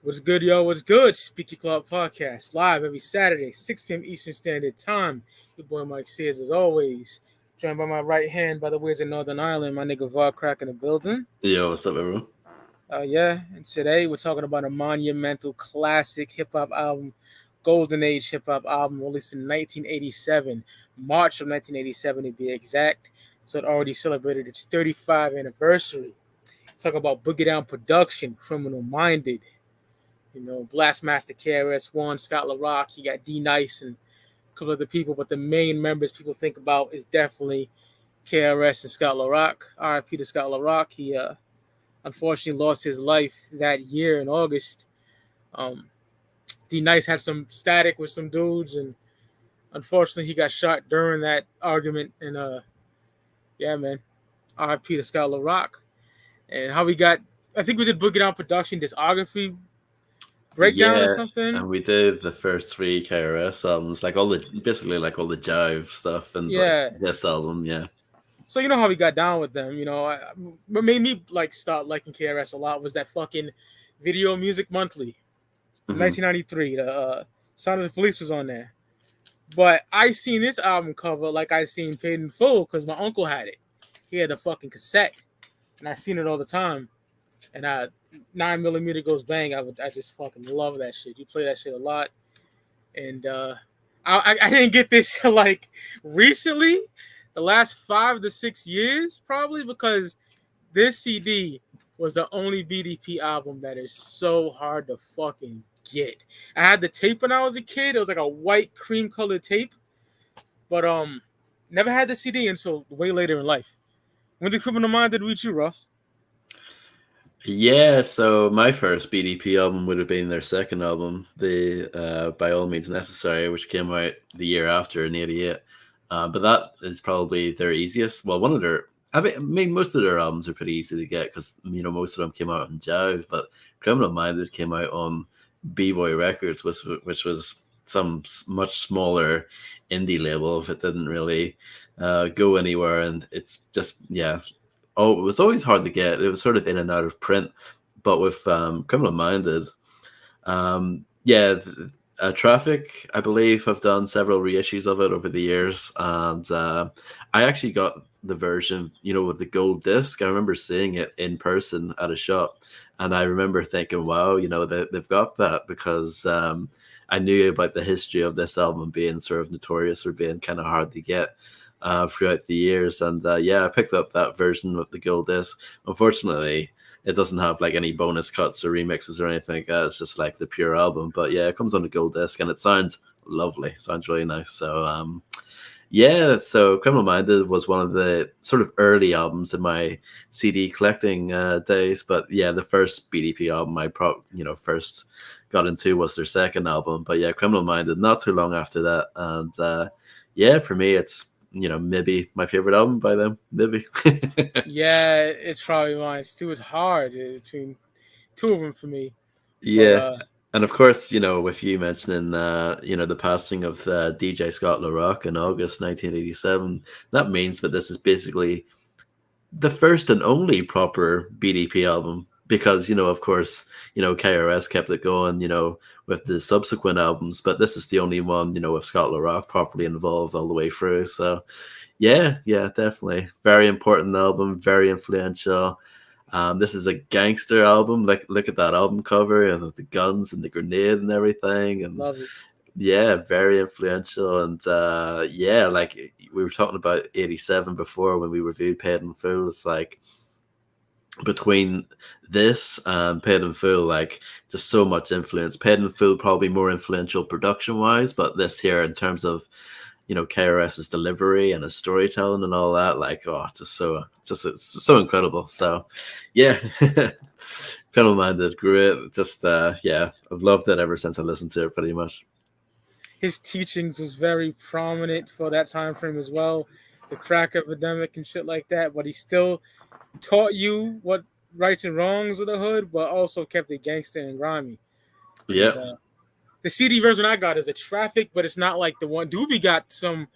What's good, yo? What's good? Speak Ya Clout podcast live every Saturday, 6 p.m. Eastern Standard Time. Your boy Mike Sears, as always, joined by my right hand by the ways of Northern Ireland, my nigga Var Crack in the building. Yo, what's up, everyone? Yeah, and today we're talking about a monumental classic hip hop album, Golden Age hip hop album, released in 1987, March of 1987 to be exact. So it already celebrated its 35th anniversary. Talk about Boogie Down Production, Criminal Minded. Blastmaster KRS-One, Scott LaRock, you got D Nice and a couple other people, but the main members people think about is definitely KRS and Scott LaRock. R.I.P. to Scott LaRock. He unfortunately lost his life that year in August. Um, D Nice had some static with some dudes, and unfortunately he got shot during that argument. And yeah, man, R.I.P. to Scott LaRock. And how we got, I think we did Boogie Down Production discography breakdown or Yeah, something. and we did the first three KRS albums, like basically like all the jive stuff, and Yeah. this album, yeah. So you know how we got down with them. What made me like start liking KRS a lot was that fucking Video Music Monthly, from Mhm. 1993. The Sound of the Police was on there, but I seen this album cover like I seen Paid in Full because my uncle had it. He had the fucking cassette, and I seen it all the time. And 9mm goes bang. I just fucking love that shit. You play that shit a lot, and I didn't get this till like recently, the last 5 to 6 years probably, because this CD was the only BDP album that is so hard to fucking get. I had the tape when I was a kid. It was like a white cream colored tape, but never had the CD until way later in life. When did Criminal Minded reach you, Ruff? Yeah, so my first BDP album would have been their second album, the By All Means Necessary, which came out the year after in '88. But that is probably their easiest. Well, one of their, I mean, most of their albums are pretty easy to get because most of them came out on Jive, but Criminal Minded came out on B-Boy Records, which was some much smaller indie label. If it didn't really go anywhere, and it's just it was always hard to get. It was sort of in and out of print, but with Criminal Minded, Traffic, I believe, have done several reissues of it over the years, and I actually got the version, with the gold disc. I remember seeing it in person at a shop, and I remember thinking, "Wow, they've got that," because I knew about the history of this album being sort of notorious for being kind of hard to get throughout the years. And I picked up that version with the gold disc. Unfortunately, it doesn't have like any bonus cuts or remixes or anything like that. It's just like the pure album. But yeah, it comes on the gold disc and it sounds lovely. Sounds really nice. So so Criminal Minded was one of the sort of early albums in my CD collecting days. But yeah, the first BDP album I first got into was their second album. But yeah, Criminal Minded not too long after that. And for me, it's maybe my favorite album by them. Maybe. Yeah, it's probably mine too. It's hard between two of them for me. Yeah. But And of course, with you mentioning, the passing of DJ Scott LaRock in August 1987, that means that this is basically the first and only proper BDP album because, of course, KRS kept it going, with the subsequent albums, but this is the only one, with Scott LaRock properly involved all the way through. So, yeah, definitely. Very important album, very influential. This is a gangster album. Like, look at that album cover and the guns and the grenade and everything. And love it. yeah, very influential. And like we were talking about 87 before when we reviewed Paid in Full. It's like between this and Paid in Full, like just so much influence. Paid in Full probably more influential production wise, but this here in terms of KRS's delivery and his storytelling and all that, like it's so incredible. So yeah. Criminal Minded, great. Just I've loved it ever since I listened to it pretty much. His teachings was very prominent for that time frame as well, the crack epidemic and shit like that. But he still taught you what rights and wrongs of the hood, but also kept it gangster and grimy. Yeah. The CD version I got is a Traffic, but it's not like the one. Doobie got some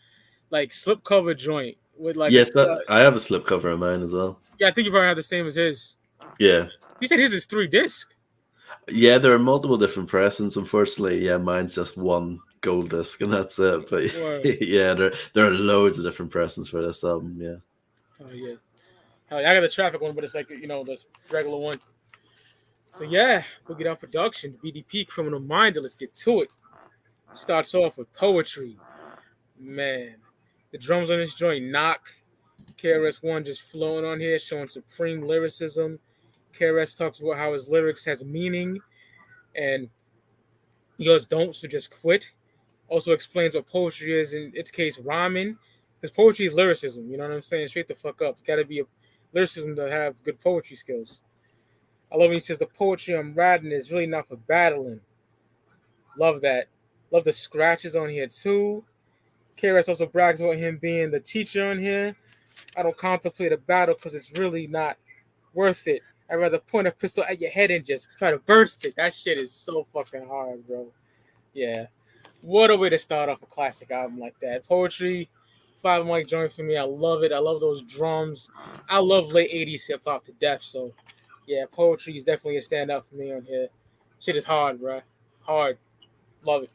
like slipcover joint with like. Yes, I have a slipcover of mine as well. Yeah, I think you probably have the same as his. Yeah. He said his is 3 disc. Yeah, there are multiple different pressings. Unfortunately, yeah, mine's just one gold disc and that's it. But Word. yeah, there are loads of different pressings for this album. Yeah. Oh yeah. Hell yeah, I got the traffic one, but it's like the regular one. So yeah, Boogie Down Production, BDP, Criminal Minded. Let's get to it. Starts off with poetry. Man, the drums on this joint knock. KRS-One just flowing on here, showing supreme lyricism. KRS talks about how his lyrics has meaning, and he goes, "Don't so just quit." Also explains what poetry is in its case, rhyming. Because poetry is lyricism. You know what I'm saying? Straight the fuck up. Got to be a lyricism to have good poetry skills. I love when he says the poetry I'm writing is really not for battling. Love that. Love the scratches on here too. KRS also brags about him being the teacher on here. I don't contemplate a battle because it's really not worth it. I'd rather point a pistol at your head and just try to burst it. That shit is so fucking hard, bro. Yeah. What a way to start off a classic album like that. Poetry, Five Mike joint for me. I love it. I love those drums. I love late 80s hip hop to death. So, yeah, poetry is definitely a standout for me on here. Shit is hard, bro. Hard. Love it.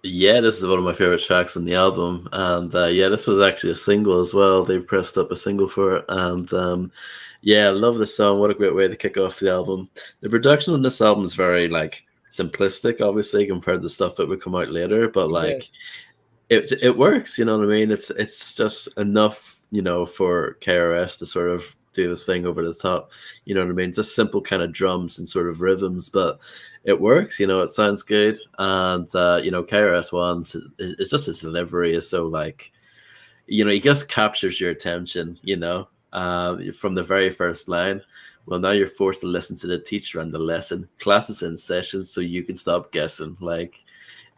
Yeah, this is one of my favorite tracks on the album, and yeah, this was actually a single as well. They pressed up a single for it, and yeah, I love this song. What a great way to kick off the album. The production on this album is very like simplistic, obviously, compared to stuff that would come out later, but Yeah. like it works. You know what I mean? It's just enough, for KRS to sort of do this thing over the top. You know what I mean? Just simple kind of drums and sort of rhythms, but it works. It sounds good, and KRS One's it's just his delivery is so like, he just captures your attention. From the very first line. Well, now you're forced to listen to the teacher and the lesson. Class is in session, so you can stop guessing. Like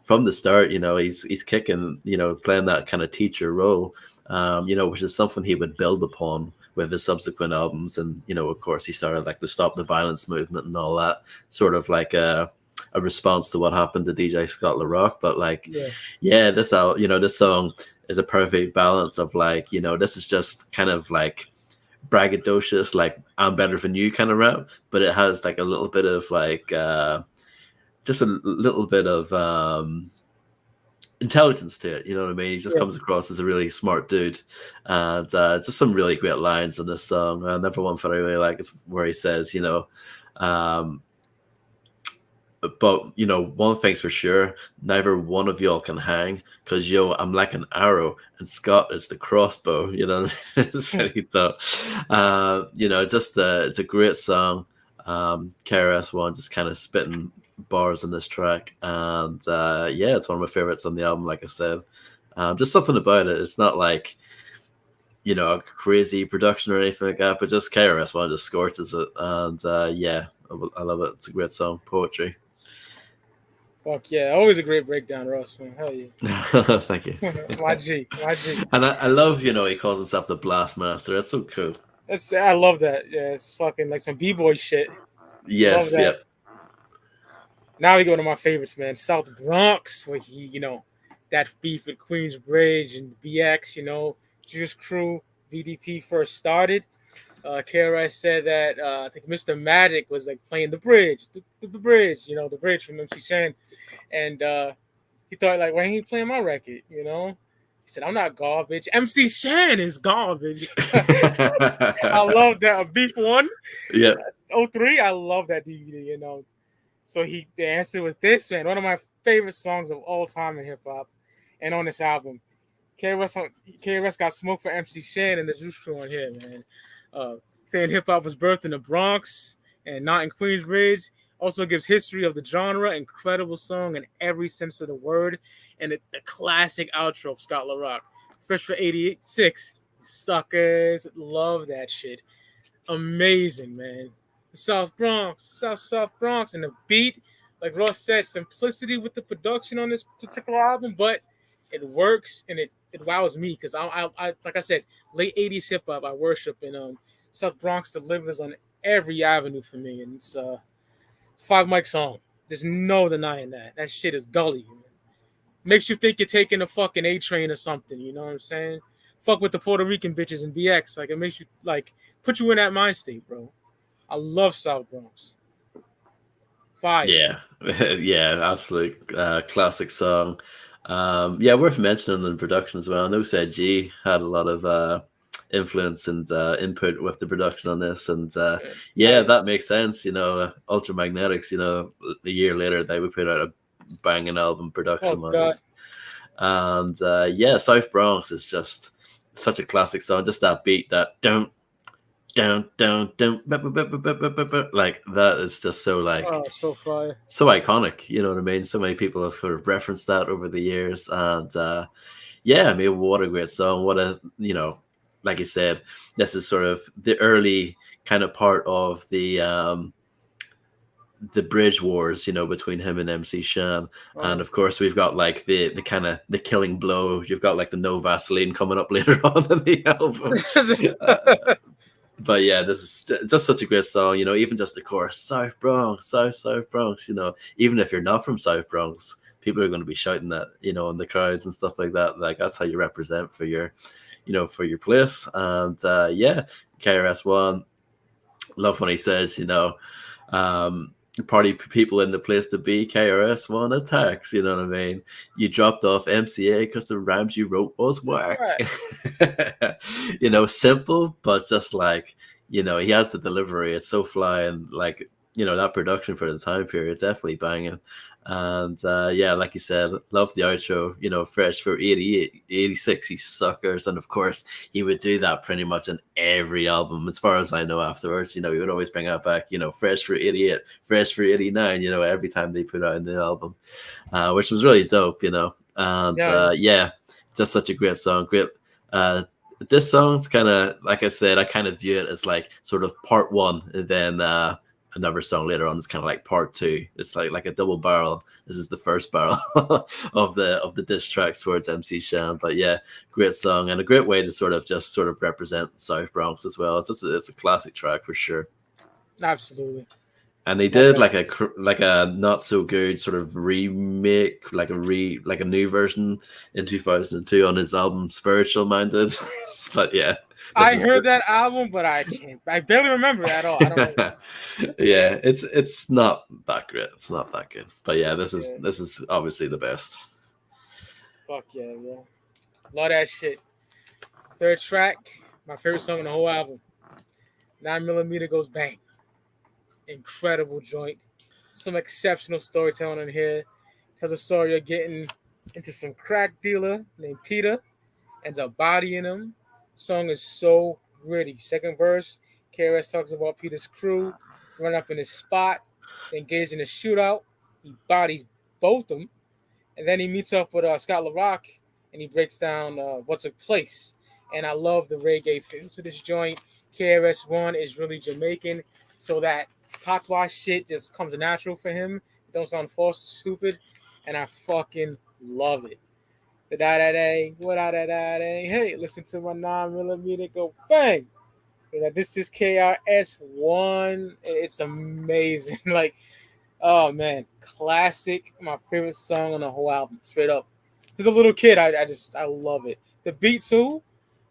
from the start, he's kicking, playing that kind of teacher role, which is something he would build upon with his subsequent albums. And, of course, he started like the Stop the Violence movement and all that, sort of like a response to what happened to DJ Scott LaRock. But like, Yeah. yeah, this song is a perfect balance of like, this is just kind of like braggadocious, like I'm better than you kind of rap, but it has like a little bit of like, just a little bit of intelligence to it. You know what I mean? He just Yeah. comes across as a really smart dude, and just some really great lines in this song. Another one that I really like is where he says, um, but one thing's for sure, neither one of y'all can hang, cause I'm like an arrow and Scott is the crossbow. It's really tough. It's a great song. KRS-One just kind of spitting bars on this track, and yeah, it's one of my favorites on the album. Like I said, just something about it. It's not like a crazy production or anything like that, but just KRS-One just scorches it, and yeah, I love it. It's a great song, poetry. Fuck yeah. Always a great breakdown, Ross, man. Hell yeah. Thank you. My G. My G. And I love, he calls himself the Blast Master. That's so cool. I love that. Yeah, it's fucking like some B-boy shit. Love Yes, that. yep. Now we go to my favorites, man. South Bronx, where he, that beef with Queensbridge and BX, Juice Crew, BDP first started. KRS said that I think Mr. Magic was like playing the bridge, the bridge, the bridge from MC Shan, and he thought like, why ain't he playing my record? He said, I'm not garbage. MC Shan is garbage. I love that. Beef One, Yep. 03. I love that DVD. So the answer with this, man, one of my favorite songs of all time in hip hop, and on this album, KRS got smoke for MC Shan and the Juice Crew on here, man. Saying hip hop was birthed in the Bronx and not in Queensbridge. Also gives history of the genre, incredible song in every sense of the word, and the classic outro of Scott LaRock. Fresh for 86, suckers, love that shit. Amazing, man. South Bronx, South Bronx, and the beat, like Ross said, simplicity with the production on this particular album, but it works and it wows me because I like I said, late 80s hip hop I worship, and South Bronx delivers on every avenue for me, and it's Five Mike song. There's no denying that. That shit is gully. Man. Makes you think you're taking a fucking A train or something. You know what I'm saying? Fuck with the Puerto Rican bitches and BX. Like it makes you like put you in that mind state, bro. I love South Bronx. Fire. Yeah, yeah, absolute classic song. Yeah, worth mentioning in production as well. I know said G had a lot of influence and input with the production on this, and yeah, Like, that makes sense. Ultramagnetics. A year later they would put out a banging album oh production god. wise, and yeah, South Bronx is just such a classic song. Just that beat, that down, down, down, like that is just so like Oh, so fire. so iconic. You know what I mean? So many people have sort of referenced that over the years, and yeah, I mean, what a great song! What a like you said, this is sort of the early kind of part of the bridge wars, between him and MC Shan. And Oh. of course, we've got like the kind of the killing blow. You've got like the No Vaseline coming up later on in the album. Uh, but yeah, this is just such a great song. Even just the chorus, South Bronx, South Bronx. Even if you're not from South Bronx, people are going to be shouting that, in the crowds and stuff like that. Like that's how you represent for your place. And yeah, KRS-One, love when he says, um, party people in the place to be, KRS-One attacks. You know what I mean? You dropped off MCA because the rhymes you wrote was whack. Right. Simple, but just like, he has the delivery. It's so fly, and like, that production for the time period, definitely banging. And yeah, like you said, love the outro, fresh for 88, 86, you suckers. And of course, he would do that pretty much in every album, as far as I know afterwards. He would always bring that back, fresh for 88, fresh for 89, every time they put out a new album, which was really dope, And Yeah, yeah. yeah, just such a great song. Great. This song's kind of, like I said, I kind of view it as like sort of part one, and then another song later on is kind of like part two. It's like a double barrel. This is the first barrel of the diss tracks towards MC Shan. But yeah, great song, and a great way to sort of represent South Bronx as well. It's a classic track for sure. Absolutely. And they Love did that. like a not so good sort of remake, like a new version in 2002 on his album Spiritual Minded. But yeah, this I is heard that album, but I can't. I barely remember it at all. I don't know. yeah, it's not that great. It's not that good. But yeah, this is Yeah. this is obviously the best. Fuck yeah, bro. Love that shit. Third track, my favorite song on the whole album. 9mm goes bang. Incredible joint. Some exceptional storytelling in here. Tells a story of getting into some crack dealer named Peter, ends up bodying him. Song is so gritty. Second verse, KRS talks about Peter's crew, run up in his spot, they engage in a shootout. He bodies both of them, and then he meets up with Scott LaRock, and he breaks down what took place. And I love the reggae feel to this joint. KRS-One is really Jamaican, so that patois shit just comes natural for him. It don't sound forced or stupid, and I fucking love it. Da da da da, what da da da da. Hey, listen to my 9mm go bang. This is KRS-One. It's amazing. Like, oh man, classic. My favorite song on the whole album, straight up. As a little kid, I love it. The beat too.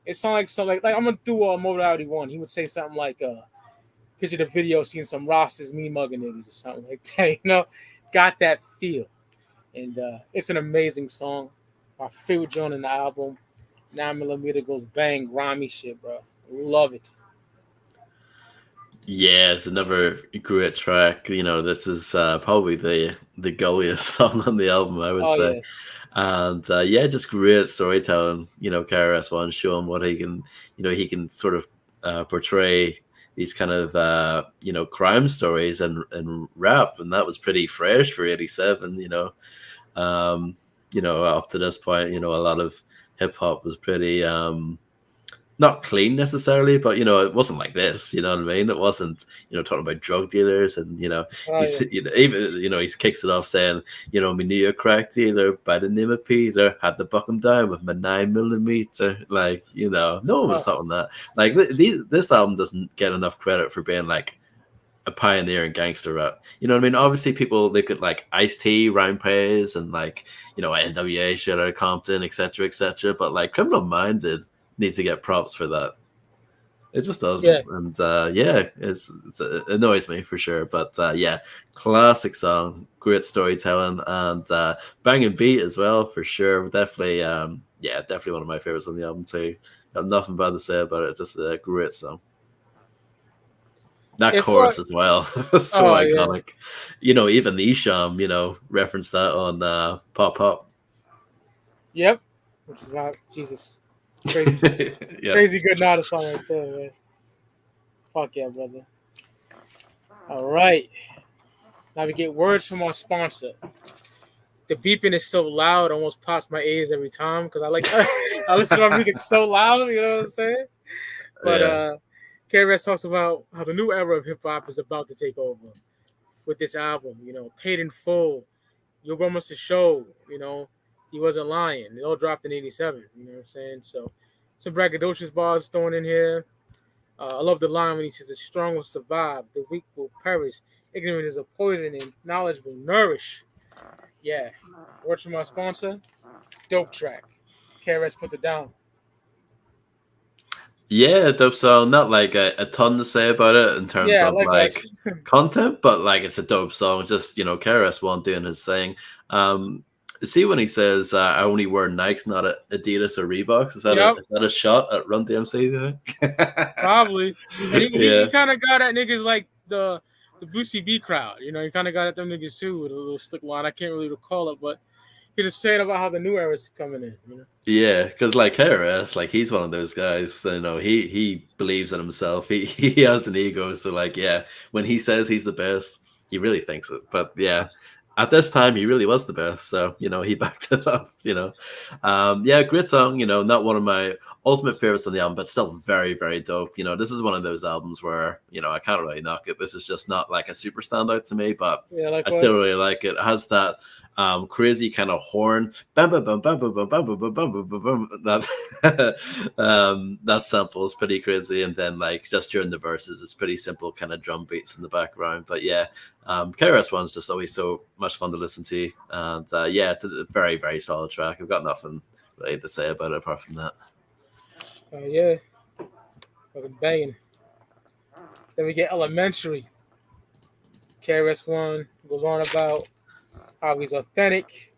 It sounds like something like I'm gonna do a Modality One. He would say something like, "Picture the video, seeing some Rostas me mugging niggas or something like that." Got that feel, and it's an amazing song. My favorite joint in the album. 9mm goes bang, grimy shit, bro. Love it. Yeah, it's another great track. This is probably the gulliest song on the album, I would Oh say. yeah. And yeah, just great storytelling. KRS-One showing what he can sort of portray these kind of crime stories and rap, and that was pretty fresh for '87. Up to this point, a lot of hip hop was pretty not clean necessarily, but it wasn't like this. You know what I mean? It wasn't talking about drug dealers, and Oh he's yeah. even he kicks it off saying me knew a crack dealer by the name of Peter, had to buck him down with my 9mm. Like no one was Oh, talking that. Like this album doesn't get enough credit for being like a pioneer in gangster rap. You know what I mean? Obviously, people look at like Ice-T, Rhyme Pays, and like NWA, Shit Outta Compton, etc., etc. But like Criminal Minded needs to get props for that. It just Yeah. doesn't, and yeah, it annoys me for sure. But yeah, classic song, great storytelling, and banging beat as well for sure. Definitely, yeah, definitely one of my favorites on the album too. Got nothing bad to say about it. It's just a great song. That If chorus as well, so oh yeah. iconic. You know, even Isham, referenced that on Pop Pop. Yep. Which is about Jesus. Crazy, Yep. crazy good Nada song right there, man. Fuck yeah, brother. All right. Now we get words from our sponsor. The beeping is so loud, it almost pops my ears every time because I like I listen to my music so loud. You know what I'm saying? But Yeah. KRS talks about how the new era of hip hop is about to take over with this album. Paid in full. Your Girl Must Have Showed. He wasn't lying. It all dropped in '87. You know what I'm saying? So some braggadocious bars thrown in here. I love the line when he says, "The strong will survive, the weak will perish. Ignorance is a poison, and knowledge will nourish." Yeah. Words from our sponsor. Dope track. KRS puts it down. Yeah, dope song. Not like a ton to say about it in terms Yeah, of likewise. like content, but like it's a dope song. Just KRS-One doing his thing. Um, See when he says, "I only wear Nikes, not Adidas or Reeboks." Yep, Is that a shot at Run DMC? Do you think? probably. And he Yeah, kind of got at niggas like the Boosie B crowd. He kind of got at them niggas too with a little slick line. I can't really recall it, but he just saying about how the new era is coming in. yeah, because like KRS, like he's one of those guys. He believes in himself. He has an ego. So like, yeah, when he says he's the best, he really thinks it. But yeah, at this time, he really was the best. So he backed it up. Yeah, great song. Not one of my ultimate favorites on the album, but still very very dope. This is one of those albums where I can't really knock it. This is just not like a super standout to me, but Yeah, I likewise. still really like it. It has that crazy kind of horn, bam, bam, bam, bam, bam, bam, bam, bam, bam, bam, bam, bam, that that sample is pretty crazy, and then like just during the verses, it's pretty simple kind of drum beats in the background. But yeah, KRS-One's just always so much fun to listen to, and yeah, it's a very very solid track. I've got nothing really to say about it apart from that. Yeah, fucking banging. Then we get Elementary. KRS-One goes on about how he's authentic,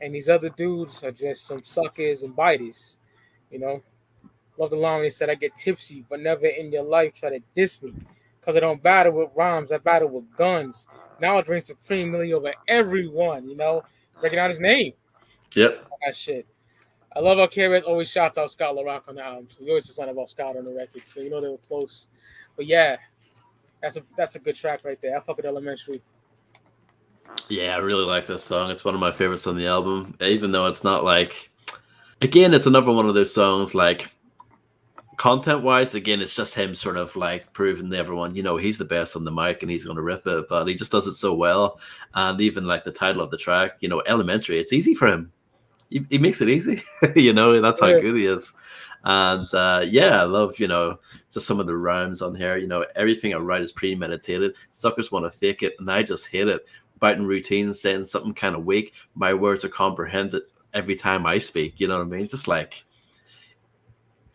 and these other dudes are just some suckers and biters. You know, love the line when he said, "I get tipsy, but never in your life try to diss me, cause I don't battle with rhymes, I battle with guns. Now I drink supremely over everyone." Breaking out his name. Yep. That shit. I love how KRS always shouts out Scott LaRock on the album. So he always says something about Scott on the record. So they were close. But yeah, that's a good track right there. I fuck with Elementary. Yeah, I really like this song. It's one of my favorites on the album, even though it's not like. Again, it's another one of those songs like content wise, again, it's just him sort of like proving to everyone, he's the best on the mic and he's going to riff it, but he just does it so well. And even like the title of the track, Elementary, it's easy for him. He makes it easy, that's how Yeah. good he is. And yeah, I love, just some of the rhymes on here. Everything I write is premeditated. Suckers want to fake it, and I just hate it. Biting routines, saying something kind of weak. My words are comprehended every time I speak. You know what I mean? Just like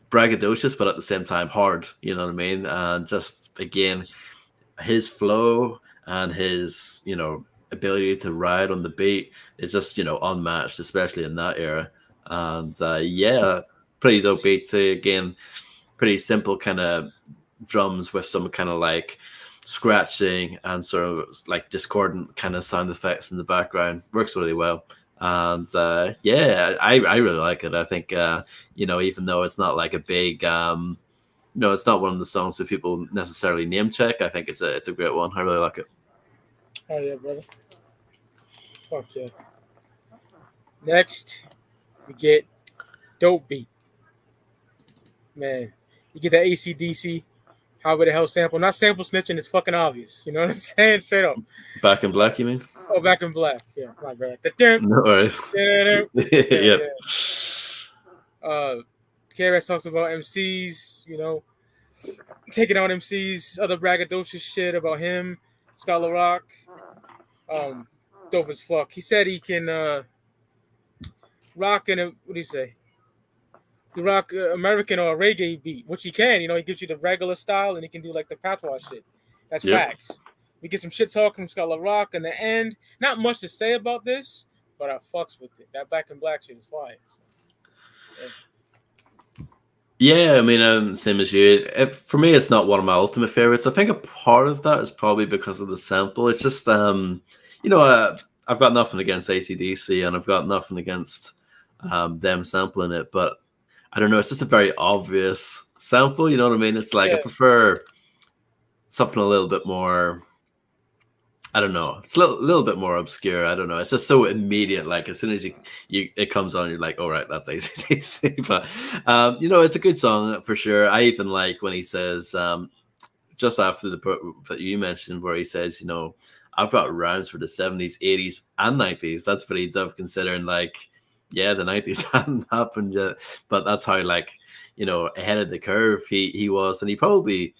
braggadocious, but at the same time hard. You know what I mean? And just again, his flow and his ability to ride on the beat is just unmatched, especially in that era. And yeah, pretty dope beat too. Again, pretty simple kind of drums with some kind of like scratching and sort of like discordant kind of sound effects in the background. Works really well. And yeah, I really like it. I think even though it's not like a big it's not one of the songs that people necessarily name check. I think it's a great one. I really like it. Oh yeah, brother. Fuck yeah. Next, we get Dope Beat. Man, you get that ACDC. How the hell sample? Not sample snitching. It's fucking obvious. You know what I'm saying? Straight up. Back in Black, you mean? Oh, Back in Black. Yeah, my bad. Yeah, No worries. Yep. yeah. KRS talks about MCs. Taking out MCs. Other braggadocious shit about him. Scott LaRock. Dope as fuck. He said he can rock in a, what do you say? He rock American or a reggae beat, which he can. He gives you the regular style, and he can do like the patois shit. That's Yep. facts. We get some shit talk from Scholar Rock in the end. Not much to say about this, but I fucks with it. That Back in Black shit is fire. So, yeah. Yeah, I mean, same as you. For me, it's not one of my ultimate favorites. I think a part of that is probably because of the sample. It's just, you know, I've got nothing against ACDC, and I've got nothing against them sampling it, but I don't know. It's just a very obvious sample. You know what I mean? It's like I Yeah. prefer something a little bit more. I don't know. It's a little bit more obscure. I don't know. It's just so immediate. Like as soon as you it comes on, you're like, all right, that's ACDC. But it's a good song for sure. I even like when he says just after the part that you mentioned, where he says, I've got rhymes for the 70s, 80s, and 90s. That's pretty dope considering like, yeah, the 90s hadn't happened yet, but that's how like ahead of the curve he was, and he probably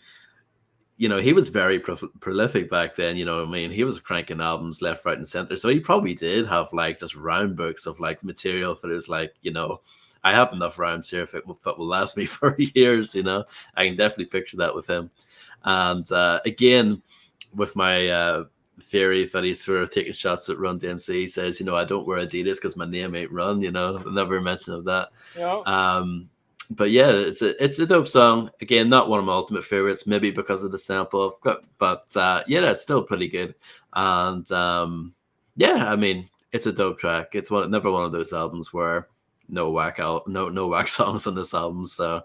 he was very prolific back then. I mean, he was cranking albums left, right, and center. So he probably did have like just rhyme books of like material for his like, I have enough rhymes here if it will last me for years. I can definitely picture that with him. And again, with my theory that he's sort of taking shots at Run DMC, he says, I don't wear Adidas because my name ain't Run. Never mention of that. Yeah. But yeah, it's a dope song. Again, not one of my ultimate favorites, maybe because of the sample. But yeah, that's still pretty good. And yeah, I mean, it's a dope track. It's never one of those albums where no whack songs on this album. So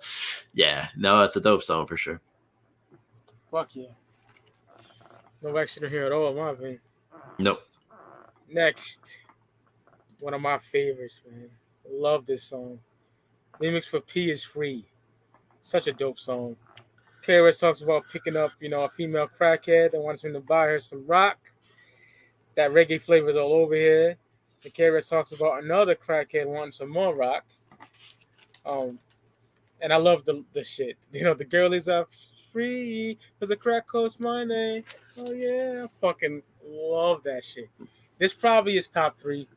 yeah, no, it's a dope song for sure. Fuck yeah. No accident here at all, in my opinion. Nope. Next, one of my favorites, man. Love this song. Remix for P is Free. Such a dope song. KRS talks about picking up, a female crackhead that wants him to buy her some rock. That reggae flavor is all over here. And KRS talks about another crackhead wanting some more rock. And I love the shit. The girl is free because the crack costs money. Oh yeah, I fucking love that shit. This probably is top 3.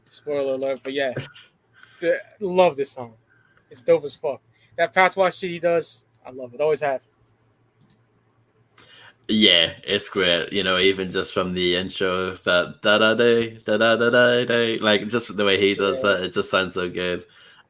Spoiler alert, but yeah, love this song. It's dope as fuck. That patois shit he does, I love it. Always have. Yeah, it's great. Even just from the intro, that da da day, da da da da day, like just the way he does Yeah. that, it just sounds so good.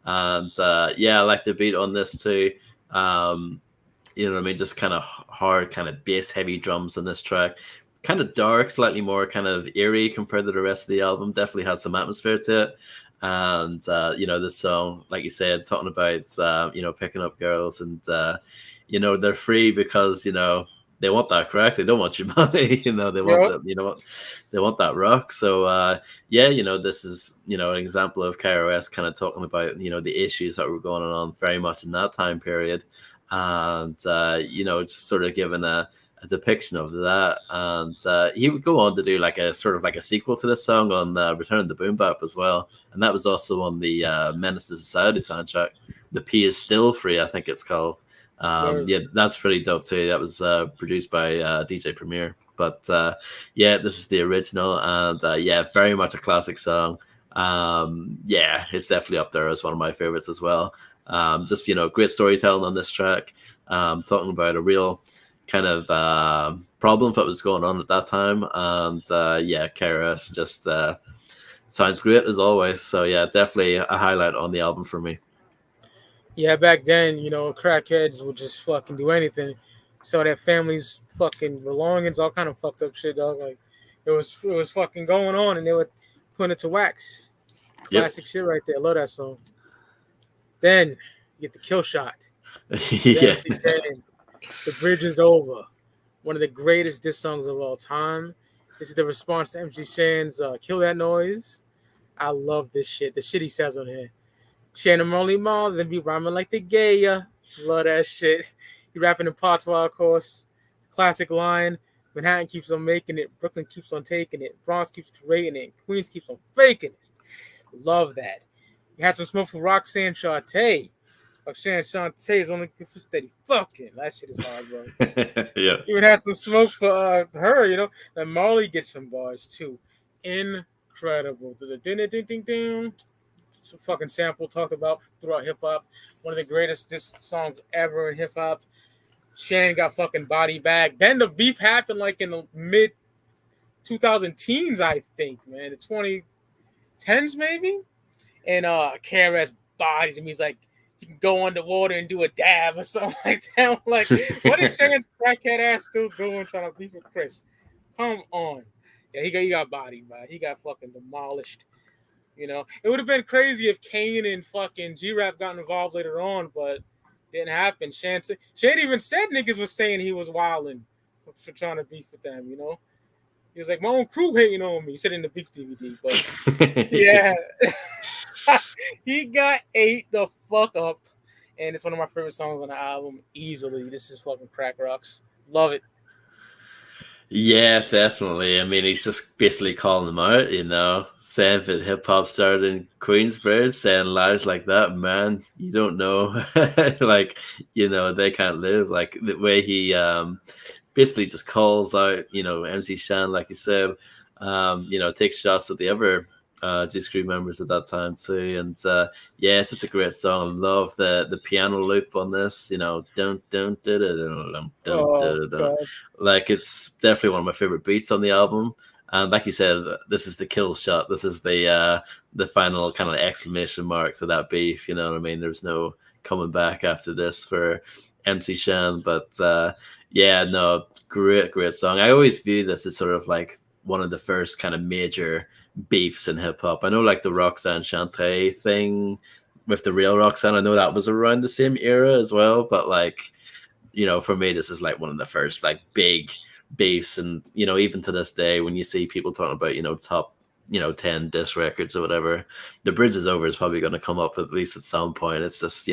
And yeah, I like the beat on this too. You know what I mean? Just kind of hard, kind of bass heavy drums on this track. Kind of dark, slightly more kind of eerie compared to the rest of the album. Definitely has some atmosphere to it. And this song, like you said, talking about picking up girls, and they're free because they want that crack. They don't want your money. They want Yep. that. They want that rock. So yeah, this is an example of KRS kind of talking about the issues that were going on very much in that time period, and just sort of giving a depiction of that. And he would go on to do like a sort of like a sequel to this song on Return of the Boom Bap as well, and that was also on the Menace to Society soundtrack. The P is Still Free, I think it's called. Yeah, that's pretty dope too. That was produced by DJ Premier. But yeah, this is the original, and yeah, very much a classic song. Yeah, it's definitely up there as one of my favorites as well. Just great storytelling on this track. Talking about a real kind of problem that was going on at that time, and yeah, KRS just sounds great as always. So yeah, definitely a highlight on the album for me. Yeah, back then, crackheads would just fucking do anything. So their families fucking belongings, all kind of fucked up shit, dog. Like it was fucking going on, and they were putting it to wax. Yep. Classic shit right there. Love that song. Then you get the kill shot. Yeah. The bridge is over. One of the greatest diss songs of all time. This is the response to MC Shan's "Kill That Noise." I love this shit. The shit he says on here. Shannon only more than be rhyming like the gay. Love that shit. He rapping in patois, of course. Classic line. Manhattan keeps on making it. Brooklyn keeps on taking it. Bronx keeps rating it. Queens keeps on faking it. Love that. You had some smoke for Roxanne Shante. Roxanne Shante is only good for steady fucking. That shit is hard, bro. Yeah. Even had some smoke for her, And Marley gets some bars too. Incredible. Ding ding ding ding. fucking sample talked about throughout hip hop. One of the greatest diss songs ever in hip hop. Shan got fucking body bag. Then the beef happened like in the mid 2000 teens, I think, man. The 2010s maybe. And KRS bodied him. He's like, you can go underwater and do a dab or something like that. I'm like, what is Shan's crackhead ass still doing trying to beef with Chris? Come on. Yeah, he got bodied, man. He got fucking demolished. You know, it would have been crazy if Kane and fucking G-Rap got involved later on, but didn't happen. Shan even said niggas was saying he was wilding for trying to beef with them, you know? He was like, my own crew hating on me. He said in the beef DVD, but yeah. He got ate the fuck up. And it's one of my favorite songs on the album, easily. This is fucking crack rocks. Love it. Yeah, definitely. I mean, he's just basically calling them out, saying that hip hop started in Queensbridge, saying lies like that, man, you don't know. Like, they can't live. Like, the way he basically just calls out, MC Shan, like you said, takes shots at the other Juice Crew members at that time too. And yeah, it's just a great song. I love the piano loop on this, don't Oh, God. like, it's definitely one of my favorite beats on the album. And like you said, this is the kill shot. This is the final kind of exclamation mark to that beef. You know what I mean? There's no coming back after this for MC Shan. But yeah, no, great song. I always view this as sort of like one of the first kind of major beefs in hip hop. I know, like the Roxanne Shante thing with the real Roxanne, I know that was around the same era as well. But like, for me, this is like one of the first like big beefs. And even to this day, when you see people talking about top 10 diss records or whatever, The Bridge Is Over is probably going to come up at least at some point. It's just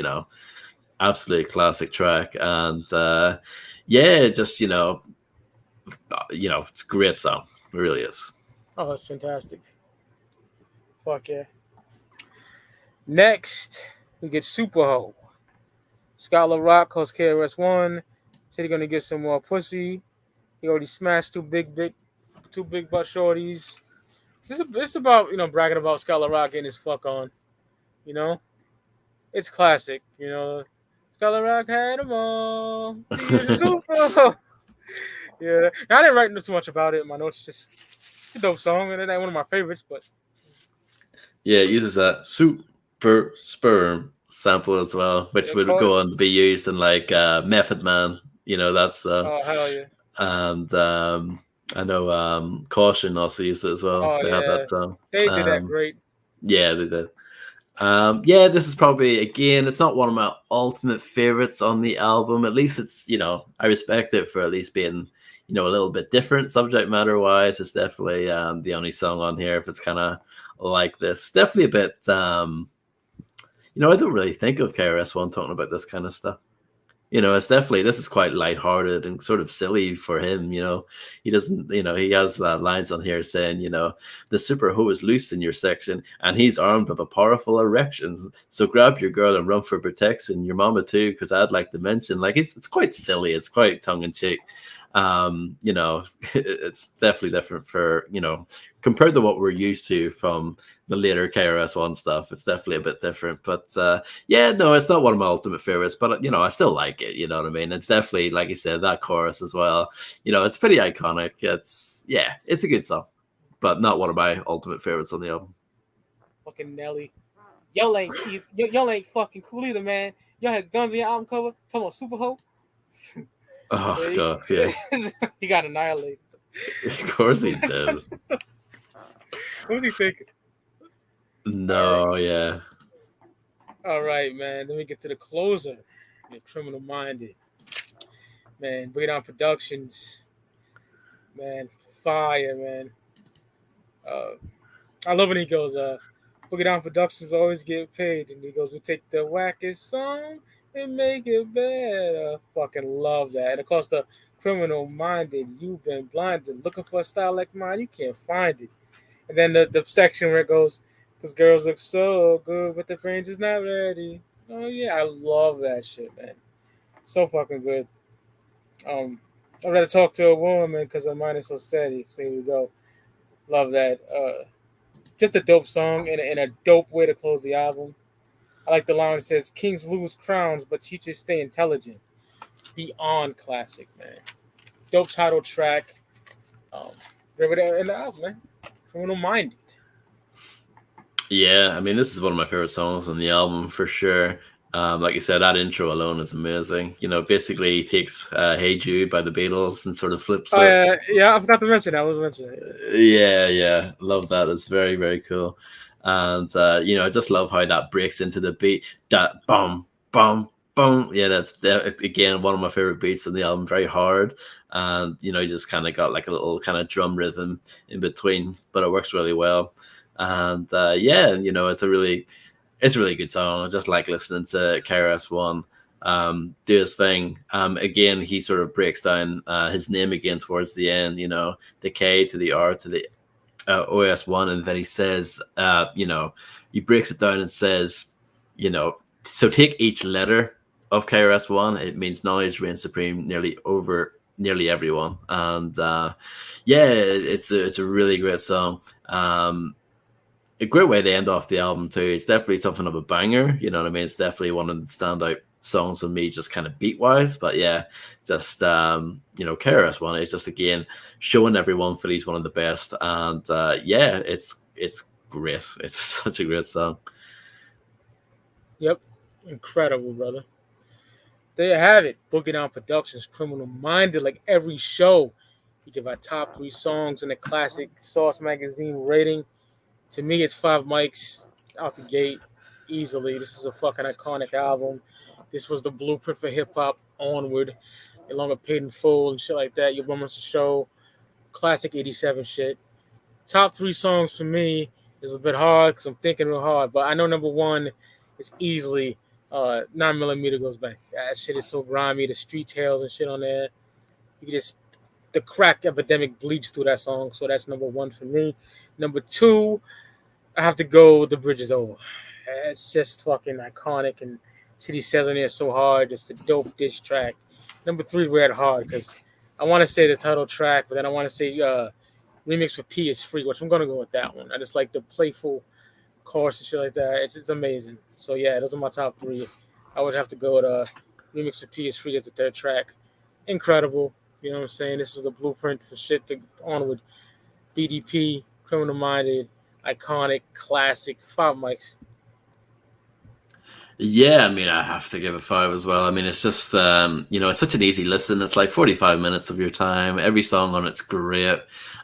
absolute classic track. And yeah, just it's a great song. It really is. Oh, it's fantastic. Fuck yeah. Next, we get Super Ho. Scholar Rock calls KRS-One. Said he's gonna get some more pussy. He already smashed two big butt shorties. This about bragging about Scholar Rock getting his fuck on. It's classic. Scholar Rock had them all. He is a Super Ho. Yeah, I didn't write too much about it in my notes. Just it's a dope song, and it ain't one of my favorites, but yeah, it uses that super sperm sample as well, which would go on to be used in like Method Man. That's oh hell yeah. And I know Caution also used it as well. Oh, they yeah. had that song. They did that great. Yeah, they did. Yeah, this is probably, again, it's not one of my ultimate favorites on the album. At least it's, I respect it for at least being, a little bit different subject matter wise. It's definitely the only song on here if it's kind of like this. Definitely a bit, I don't really think of KRS-One talking about this kind of stuff. It's definitely, this is quite lighthearted and sort of silly for him. He doesn't, he has lines on here saying, the super hoe is loose in your section and he's armed with a powerful erection. So grab your girl and run for protection. Your mama too, because I'd like to mention, like, it's quite silly. It's quite tongue in cheek. It's definitely different for, compared to what we're used to from the later KRS-One stuff. It's definitely a bit different, but yeah, no, it's not one of my ultimate favorites, but I still like it. You know what I mean? It's definitely, like you said, that chorus as well. It's pretty iconic. It's a good song, but not one of my ultimate favorites on the album. Fucking Nelly, y'all ain't fucking cool either, man. Y'all had guns on your album cover. Talking about Super Ho. Oh god, yeah. He got annihilated. Of course he did. What was he thinking? No, right. Yeah. All right, man. Then we get to the closer, the Criminal Minded. Man, Boogie Down Productions. Man, fire, man. I love when he goes, Boogie Down Productions always get paid. And he goes, we take the wackest song and make it better. Fucking love that. And of course, the Criminal Minded, you've been blinded. Looking for a style like mine, you can't find it. And then the section where it goes, because girls look so good, but the brain is not ready. Oh, yeah, I love that shit, man. So fucking good. I'd rather talk to a woman because her mind is so steady. So here we go. Love that. Just a dope song and a dope way to close the album. I like the line that says, "Kings lose crowns, but teachers stay intelligent." Beyond classic, man. Dope title track. Um, River in the album, man. Criminal Minded. Yeah, I mean, this is one of my favorite songs on the album for sure. Like you said, that intro alone is amazing. Basically, he takes "Hey Jude" by the Beatles and sort of flips Oh it. yeah, I forgot to mention that. I was mentioning it. Yeah, yeah, love that. It's very, very cool. And I just love how that breaks into the beat. That bum, bum, bum. Yeah, again one of my favorite beats on the album. Very hard, and you just kind of got like a little kind of drum rhythm in between, but it works really well. And yeah, it's a really good song. I just like listening to KRS-One do his thing. Again, he sort of breaks down his name again towards the end. The K to the R to the OS1, and then he says, he breaks it down and says, so take each letter of KRS-One. It means knowledge reigns supreme nearly over nearly everyone, and yeah, it's a really great song. A great way to end off the album too. It's definitely something of a banger. You know what I mean? It's definitely one of the standout songs for me, just kind of beat wise. But yeah, just KRS-One is just again showing everyone that he's one of the best. And yeah, it's great. It's such a great song. Yep, incredible, brother. There you have it. Boogie Down Productions, Criminal Minded. Like every show, we give our top 3 songs in the classic Sauce Magazine rating. To me, it's 5 mics out the gate easily. This is a fucking iconic album. This was the blueprint for hip hop onward. No longer paid in full and shit like that. Your Moments to Show, classic '87 shit. Top 3 songs for me is a bit hard because I'm thinking real hard, but I know number one is easily 9mm Goes Back. That shit is so grimy. The street tales and shit on there. You can just the crack epidemic bleeds through that song, so that's number one for me. Number two, I have to go The Bridge Is Over. It's just fucking iconic, and City says on there so hard. Just a dope diss track. Number three, Red Hard, because I want to say the title track, but then I want to say remix for P is Free, which I'm gonna go with that one. I just like the playful chorus and shit like that. It's amazing. So yeah, those are my top 3. I would have to go with remix for P is Free as the third track. Incredible. You know what I'm saying? This is the blueprint for shit to on with BDP, Criminal Minded, iconic, classic, 5 mics. Yeah, I mean, I have to give it 5 as well. I mean, it's just, it's such an easy listen. It's like 45 minutes of your time. Every song on it's great.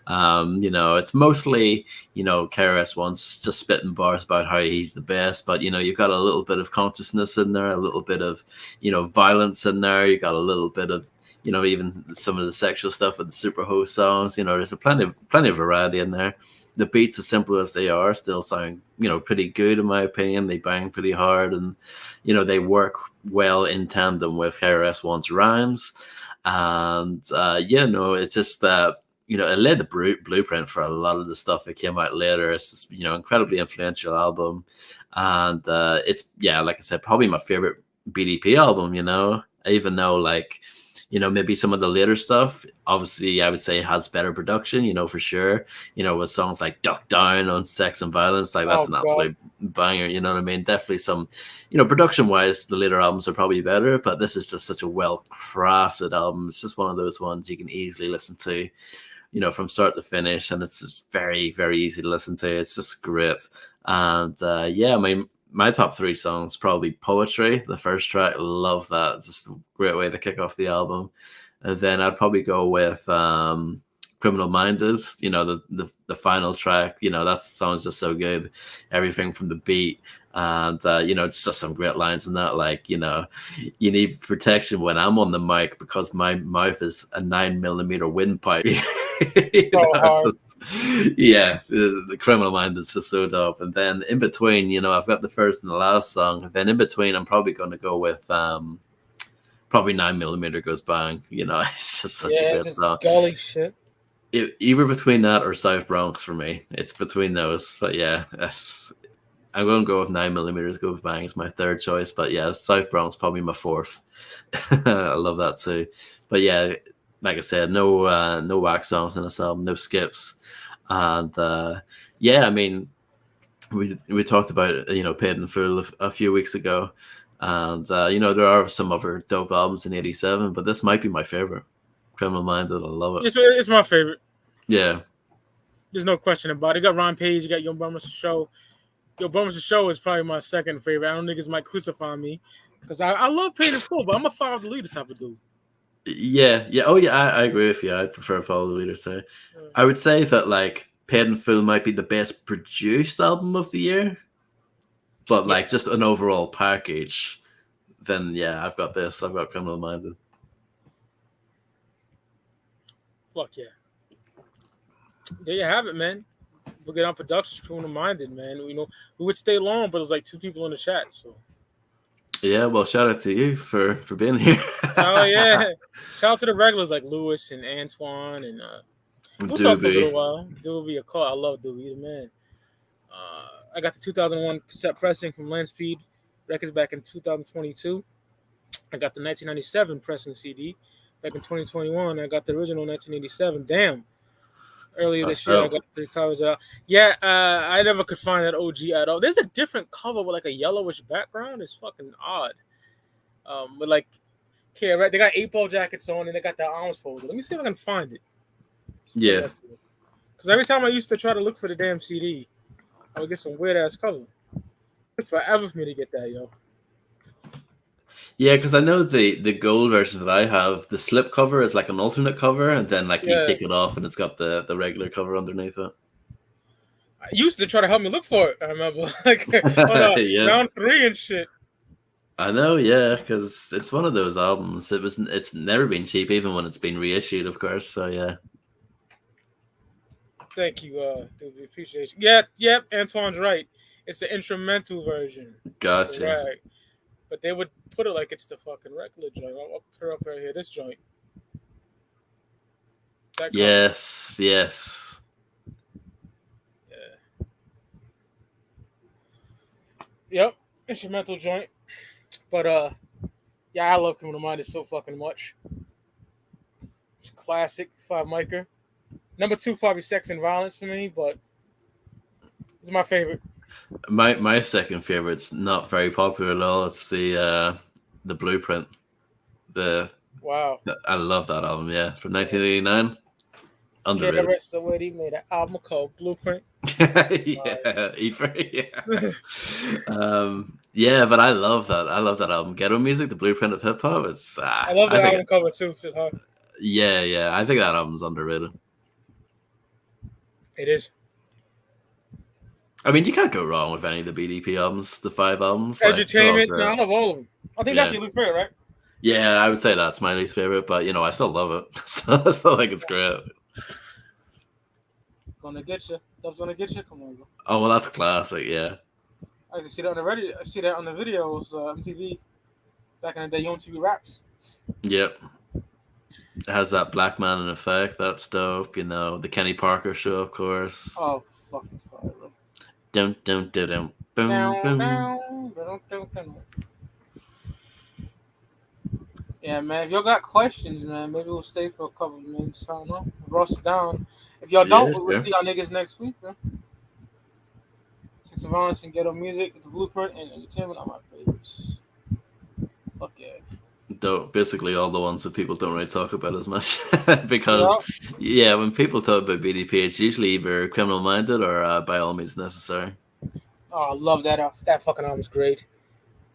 It's mostly, KRS-One's just spitting bars about how he's the best, but, you've got a little bit of consciousness in there, a little bit of, violence in there. You got a little bit of, even some of the sexual stuff with the Superho songs. There's plenty of variety in there. The beats, as simple as they are, still sound pretty good in my opinion. They bang pretty hard, and they work well in tandem with KRS-One's rhymes. And it's just that it laid the blueprint for a lot of the stuff that came out later. It's just, incredibly influential album, and it's like I said, probably my favorite BDP album. Even though maybe some of the later stuff, obviously, I would say has better production, for sure. With songs like Duck Down on Sex and Violence, that's an absolute banger, you know what I mean? Definitely some, production-wise, the later albums are probably better, but this is just such a well-crafted album. It's just one of those ones you can easily listen to, from start to finish, and it's just very, very easy to listen to. It's just great. And, I mean, my top 3 songs probably Poetry, the first track. Love that. It's just a great way to kick off the album. And then I'd probably go with Criminal Minded, the final track. That song's just so good. Everything from the beat, and it's just some great lines in that, you need protection when I'm on the mic because my mouth is a 9mm windpipe. The Criminal Mind is just so dope. And then in between, I've got the first and the last song. And then in between, I'm probably going to go with probably 9mm Goes Bang. It's just such a great song. Golly shit. Either between that or South Bronx for me. It's between those. But yeah, I'm going to go with 9mm Goes Bang as my third choice. But yeah, South Bronx probably my fourth. I love that too. But yeah, like I said, no wax songs in this album, no skips. And I mean, we talked about it, Paid in Full a few weeks ago, and there are some other dope albums in '87, but this might be my favorite. Criminal Minded, I love it. It's my favorite. Yeah, There's no question about it. You got Ron Page, you got Yo Burma's Show. Yo Burma's Show is probably my second favorite. I know niggas might crucify me because I love Paid in Full, but I'm a follow the leader type of dude. yeah. Oh yeah, I agree with you. I prefer Follow the Leader. So I would say that like Paid in Full might be the best produced album of the year, but like just an overall package. Then yeah, I've got this. I've got Criminal Minded. Fuck yeah. There you have it, man. We'll get on production, Criminal Minded, man. We would stay long, but there's like 2 people in the chat, so. Yeah, well, shout out to you for being here. Oh yeah, shout out to the regulars like Lewis and Antoine and we'll talk for a little while. Doobie, a call. I love Doobie, the man. I got the 2001 cassette pressing from Landspeed Records back in 2022. I got the 1997 pressing CD back in 2021. I got the original 1987. Damn. Earlier this year, I got the covers out. Yeah, I never could find that OG at all. There's a different cover with like a yellowish background. It's fucking odd. But like, okay, right? They got 8-ball jackets on and they got their arms folded. Let me see if I can find it. Yeah. Because every time I used to try to look for the damn CD, I would get some weird ass cover. It took forever for me to get that, yo. Yeah, because I know the gold version that I have, the slip cover is like an alternate cover, and then like you take it off and it's got the regular cover underneath it. I used to try to help me look for it. I remember like round 3 and shit. I know, yeah, because it's one of those albums. It's never been cheap, even when it's been reissued, of course. So yeah. Thank you, dude. Appreciate you. Yep. Antoine's right. It's the instrumental version. Gotcha. Right. But they would put it like it's the fucking regular joint. I'll put her up right here. This joint. Yes. Yeah. Yep. Instrumental joint. But yeah, I love Criminal Minded so fucking much. It's classic 5 micer. Number 2 probably Sex and Violence for me, but it's my favorite. My second favorite's not very popular at all. It's the Blueprint. Wow. I love that album. Yeah, from 1989. Underrated. He made an album called Blueprint. Yeah, yeah. Yeah, but I love that. I love that album. Ghetto Music, the Blueprint of Hip Hop. It's. I love the album cover too. Yeah. I think that album's underrated. It is. I mean, you can't go wrong with any of the BDP albums, the 5 albums. Entertainment, I love all of them. I think that's your least favorite, right? Yeah, I would say that's my least favorite, but I still love it. I still think it's great. Gonna Get You. Love's Gonna Get You. Come on, bro. Oh, well, that's classic, yeah. I used to see that on the radio. I see that on the videos, MTV. Back in the day, MTV Raps. Yep. It has that Black Man in Effect. That's dope. The Kenny Parker show, of course. Oh, fucking fire, bro. Boom, boom. Yeah, man. If y'all got questions, man, maybe we'll stay for a couple of minutes. I don't know. Roast it down. If y'all don't, we'll see y'all niggas next week, man. Sex and Violence and Ghetto Music, The Blueprint, and Entertainment are my favorites. Fuck yeah. Dope. Basically all the ones that people don't really talk about as much. Because, when people talk about BDP, it's usually either Criminal Minded or By All Means Necessary. Oh, I love that. That fucking album's great.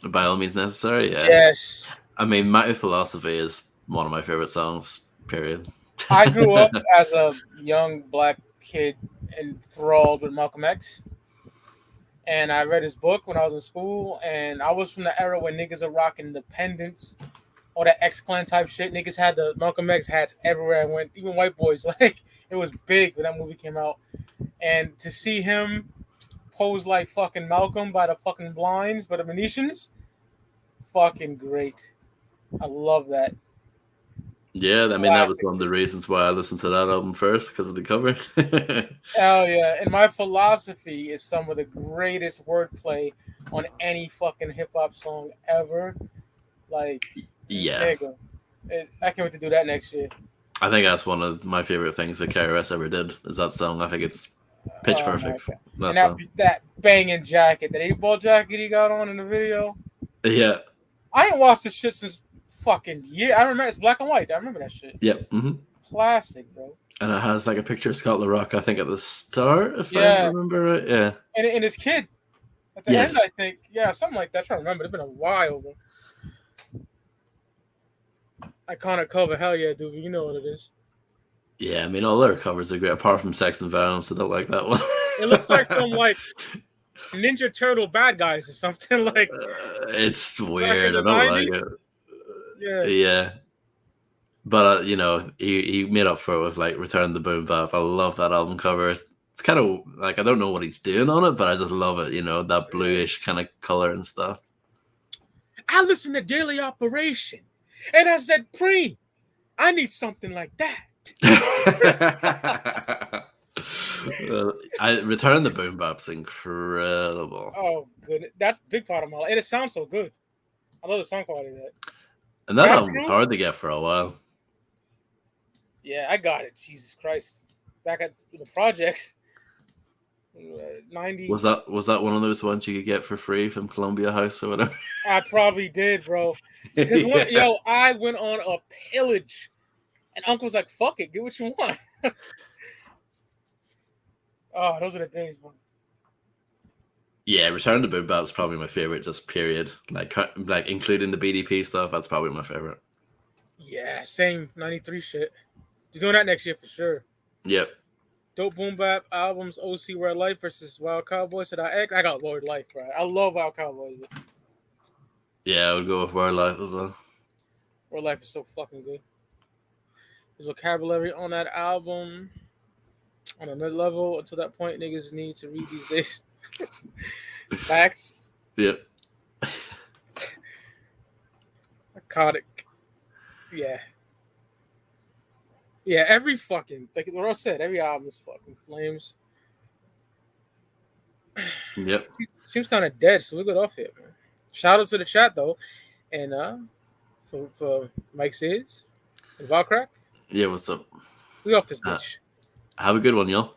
By All Means Necessary, yeah. Yes. I mean, My Philosophy is one of my favorite songs, period. I grew up as a young black kid enthralled with Malcolm X. And I read his book when I was in school. And I was from the era when niggas are rocking the pendants or that X-Clan type shit. Niggas had the Malcolm X hats everywhere I went. Even white boys. Like, it was big when that movie came out. And to see him pose like fucking Malcolm by the fucking blinds, by the Venetians, fucking great. I love that. Yeah, I mean, that was one of the reasons why I listened to that album first, because of the cover. Hell yeah. And My Philosophy is some of the greatest wordplay on any fucking hip-hop song ever. Like, yeah. I can't wait to do that next year. I think that's one of my favorite things that KRS ever did, is that song. I think it's Pitch Oh my Perfect. god! And That's that banging jacket, that 8-ball jacket he got on in the video. yeah. I ain't watched this shit since fucking year. I remember it's black and white. I remember that shit. Yep. Classic, bro. And it has like a picture of Scott LaRock, I think, at the start, if I Yeah, remember right. Yeah. and his kid at the end, Yes. I think. Yeah, something like that. I'm trying to remember. It's been a while, bro. Iconic cover, hell yeah, dude. You know what it is. Yeah, I mean, all their covers are great, apart from Sex and Violence. I don't like that one. It looks like some like Ninja Turtle bad guys or something like. It's Back in weird. I the don't like 90s. it. Yeah. But, he made up for it with, like, Return the Boom Bap. I love that album cover. It's kind of, like, I don't know what he's doing on it, but I just love it, that bluish kind of color and stuff. I listened to Daily Operation, and I said, Preem, I need something like that. Return the Boom Bap's incredible. Oh, good. That's a big part of my life. And it sounds so good. I love the song quality of that. And that album was hard to get for a while. Yeah, I got it. Jesus Christ. Back at the projects. 90. Was that one of those ones you could get for free from Columbia House or whatever? I probably did, bro. Because I went on a pillage, and Uncle was like, "Fuck it, get what you want." Oh, those are the days, bro. Yeah, Return to Boom Bap's probably my favorite, just period. Like including the BDP stuff, that's probably my favorite. Yeah, same 93 shit. You're doing that next year for sure. Yep. Dope Boom Bap albums, OC Word Life versus Wild Cowboys. I got Word Life, bro. I love Wild Cowboys. Bro. Yeah, I would go with Word Life as well. Word Life is so fucking good. There's vocabulary on that album on another level. Until that point, niggas need to read these days. Facts. Yep. Iconic. Yeah. Yeah, every fucking, like Laurel said, every album is fucking flames. Yep. Seems kind of dead, so we're good off here, man. Shout out to the chat, though. And for Mike Sears and Valcrack. Yeah, what's up? We off this bitch. Have a good one, y'all.